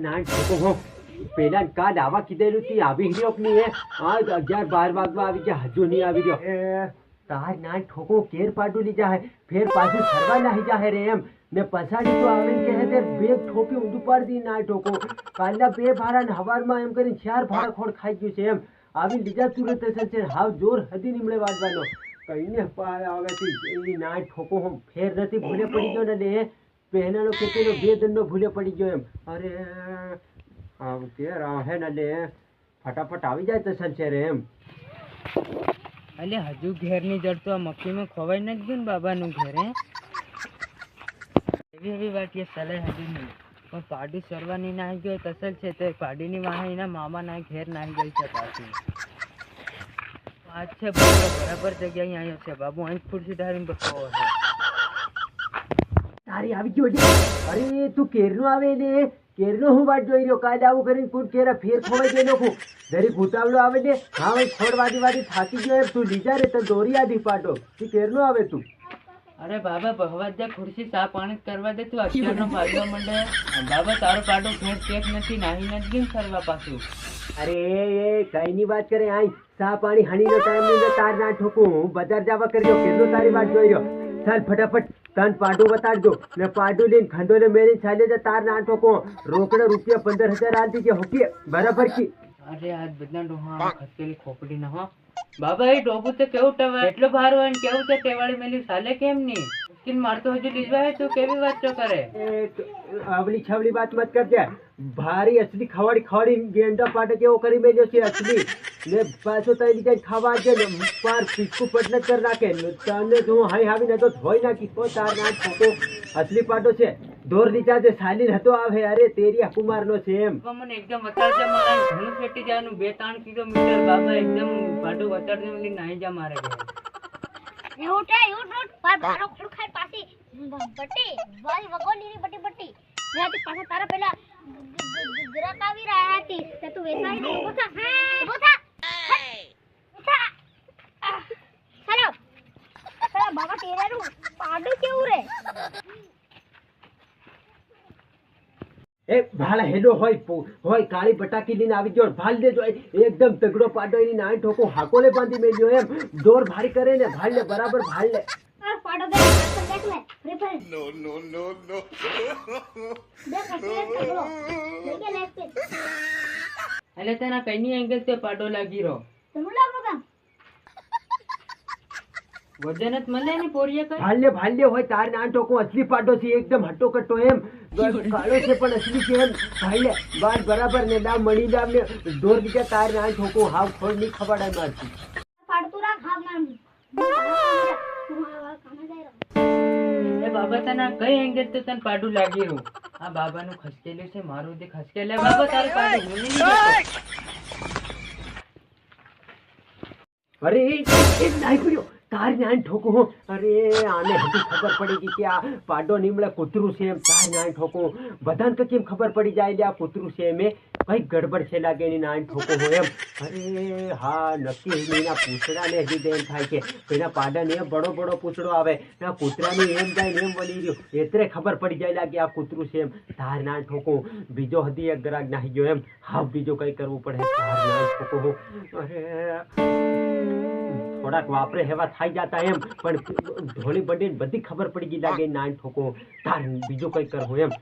ના ઠોકો હો પેલા કા દાવા કીધેલું તી આવી રહ્યો કે નહીં આ 11-12 વાગવા આવી ગયા હજુ નહીં આવી રહ્યો તાર ના ઠોકો કેર પાડું લીધા હે ફેર પાછું ફરવા નાહી જાહે રે એમ ને પછાડી તો આવીને કહે તે બેગ ઠોકી ઊંધું પાડી ના ઠોકો કાલના 2 ભાડા ને હવારમાં એમ કરીને 4 ભાડા ખોડ ખાઈ ગયું છે એમ આવી લીધા તુરત છે હાવ જોર હદી નીમળે વાગવાનો કઈને આવે ના ઠોકો હું ફેર નથી ભૂલે પડી ગયો ને લે પહેલાનો કેટલો 2 દંડનો ભૂલે પડી ગયો એમ અરે આવ કે રાહે ને લે ફટાફટ આવી જાય તો છે રે એમ અલે હજુ ઘેર ની જડતો આ મક્કીમાં ખવાઈ ન ગયું ને બાબાનું ઘેર હે એવી વાત એ સલાહ હજુ નહીં પણ પાડી સરવાની ના ગયો તસલ છે તે પાડીની વાહે એના મામા ના ઘેર નાહી ગઈ છે પાછી આજ છે બરાબર જગ્યાએ આવ્યો છે બાબુ અહીં ખુરશી ધારીને બસવો છે તારી આવી ગયો અરે તું કેરનો આવે ને કેરનો હું વાટ જોઈ રહ્યો કાલ આવું કરીને કુટ કેરા ફેર ખોવાઈ ગયેલો હું જરી ભૂતાવડો આવે ને હા ભાઈ ખોડ વાદી થાકી ગયો તું લીજા રે તો દોરી આધી પાટો તું કેરનો આવે તું અરે બાબા બહવા દે ખુરશી સા પાણી કરવા દે તું અક્ષરનો પાડવા માંડે બાબા તારો પાડો ફેર કેક નથી નાહી નથી ફરવા પાછું અરે એ કઈ ની વાત કરે આઈ સા પાણી હણી નો ટાઈમ ની તાર ના ઠોકું હું બજાર જવા કર્યો કેટલો તારી વાત જોઈ રહ્યો ચાલ ફટાફટ તન પાડું બતાડજો ને પાડું લઈને ખંડો ને મેરી ચાલે છે તાર ના ઠોકો રોકડે રૂપિયા 15,000 આલતી કે હોકી બરાબર કી અરે આજ બધા ડોહા ખસકેલી ખોપડી ના હો બાબા એ ડોબું તો કેવું ટવા એટલો ભાર હોય ને કેવું છે ટેવાળી મેલી સાલે કેમ નહીં મુશ્કિલ મારતો હજુ લીજવા હે તું કેવી વાત તો કરે આવલી છાવલી વાત મત કરજે ભારી અસલી ખવાડી ગેંડા પાટે કેવો કરી મેલ્યો છે અસલી ને પાછો તઈ કઈ ખાવા છે ને પાર પીકુ પટન કર નાખે તને જો હાઈ હાવી ન તો ધોઈ નાખી તો તાર ના ઠોકો અસલી પાટો છે દોર નીચા છે સાલીન હતો આવે અરે તેરી કુમાર નો છે એમ મને એકદમ વતાડજે મારા ઘણું ફેટી જવાનું 2-3 કિલોમીટર બાબા એકદમ પાટો વતાડજે મને નાઈ જા મારે ઘરે યુટ પર બારો ખડ ખાઈ પાસી બટી વાલી વગોની બટી બટી મેં પાછા તારા પેલા ગ્રાહક આવી રહ્યા હતી તે તું વેચાઈ ને ઉભા હેલો પેલા બાબા તેરાનું પાડું કેવું રે એ ભાળ હેડો હોય કાળી બટાકી લઈને આવી ગયો ભાલ દેજો એકદમ તગડો પાડો એની નાઈ ઠોકો હાકોલે બાંધી મેલ્યો એમ દોર ભારી કરે ને ભાલ લે બરાબર ભાલ લે પાડો દે દેખ લે પ્રિફર નો દેખ લે એટલે તેના કઈની એંગલ તે પાડો લાગી રહ્યો તમે લાગો કા વજનત મળે ને પોરીએ કઈ ભાલ લે હોય તાર ના ઠોકો અસલી પાડો છે એકદમ હટ્ટો કટ્ટો એમ કાળો છે પણ અસલી છે એમ ભાઈ લે બાર બરાબર ને દામ મણી દામ ને દોર દીધા તાર ના ઠોકો હાવ ખોડ ની ખબડાય મારતી પાડતું રાખ હાવ નામ એ બાબા તને કઈ એંગલ તો તને પાડું લાગી રહ્યું આ બાબાનું ખસકેલું છે મારું દે ખસકેલે બાબા તારે પાડું હું નહીં અરે એક નાઈ પડ્યો તાર નાન ઠોકો અરે આને હજી ખબર પડી ગઈ કે આ પાડો નીમળે કૂતરું છે એમ તાર નાન ઠોકો બધાને કેમ ખબર પડી જાય લે આ કૂતરું છે એમ કઈ ગડબડ છે લાગે એની નાન ઠોકો હોય એમ અરે હા નક્કી એના પૂછડાને હજી એમ થાય કે એના પાડાને એમ બડો પૂછડો આવે ના કૂતરાને એમ જાય ને એમ વળી રહ્યો એટલે ખબર પડી જાય લાગે આ કૂતરું છે એમ તાર નાન ઠોકો બીજો હદી એક ગ્રાહક નાહી ગયો એમ હા બીજો કઈ કરવું પડે તાર નાન ઠોકો અરે થોડાક વાપરે હેવા થઈ જતા એમ પણ ધોળી બડી બધી ખબર પડી ગઈ લાગે નાન ઠોકો તાર બીજો કઈ કરવો એમ